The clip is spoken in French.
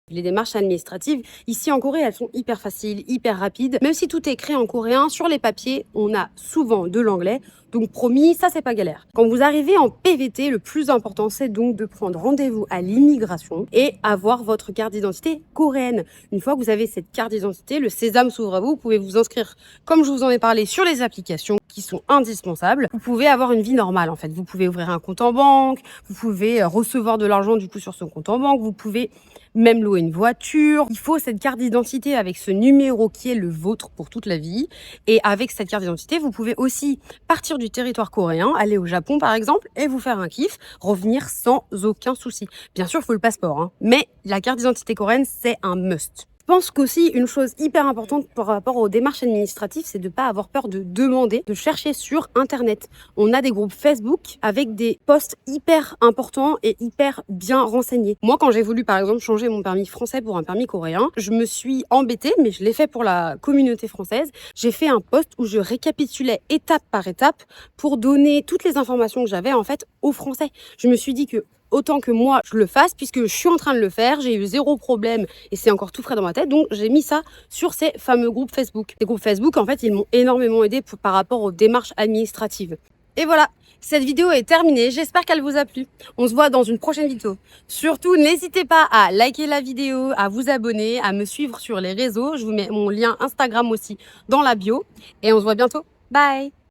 Les démarches administratives, ici en Corée, elles sont hyper faciles, hyper rapides. Même si tout est écrit en coréen, sur les papiers, on a souvent de l'anglais. Donc promis, ça c'est pas galère. Quand vous arrivez en PVT, le plus important c'est donc de prendre rendez-vous à l'immigration et avoir votre carte d'identité coréenne. Une fois que vous avez cette carte d'identité, le sésame s'ouvre à vous, vous pouvez vous inscrire, comme je vous en ai parlé, sur les applications qui sont indispensables. Vous pouvez avoir une vie normale en fait. Vous pouvez ouvrir un compte en banque, vous pouvez recevoir de l'argent du coup sur ce compte en banque, vous pouvez même louer une voiture. Il faut cette carte d'identité avec ce numéro qui est le vôtre pour toute la vie. Et avec cette carte d'identité, vous pouvez aussi partir du territoire coréen, aller au Japon par exemple, et vous faire un kiff, revenir sans aucun souci. Bien sûr, il faut le passeport, hein, mais la carte d'identité coréenne, c'est un must. Je pense qu'aussi, une chose hyper importante par rapport aux démarches administratives, c'est de ne pas avoir peur de demander, de chercher sur Internet. On a des groupes Facebook avec des posts hyper importants et hyper bien renseignés. Moi, quand j'ai voulu, par exemple, changer mon permis français pour un permis coréen, je me suis embêtée, mais je l'ai fait pour la communauté française. J'ai fait un post où je récapitulais étape par étape pour donner toutes les informations que j'avais, en fait, aux Français. Je me suis dit que autant que moi je le fasse puisque je suis en train de le faire, j'ai eu zéro problème et c'est encore tout frais dans ma tête, donc j'ai mis ça sur ces fameux groupes Facebook. Les groupes Facebook, en fait, ils m'ont énormément aidé par rapport aux démarches administratives. Et voilà, cette vidéo est terminée, j'espère qu'elle vous a plu. On se voit dans une prochaine vidéo. Surtout, n'hésitez pas à liker la vidéo, à vous abonner, à me suivre sur les réseaux. Je vous mets mon lien Instagram aussi dans la bio et on se voit bientôt. Bye!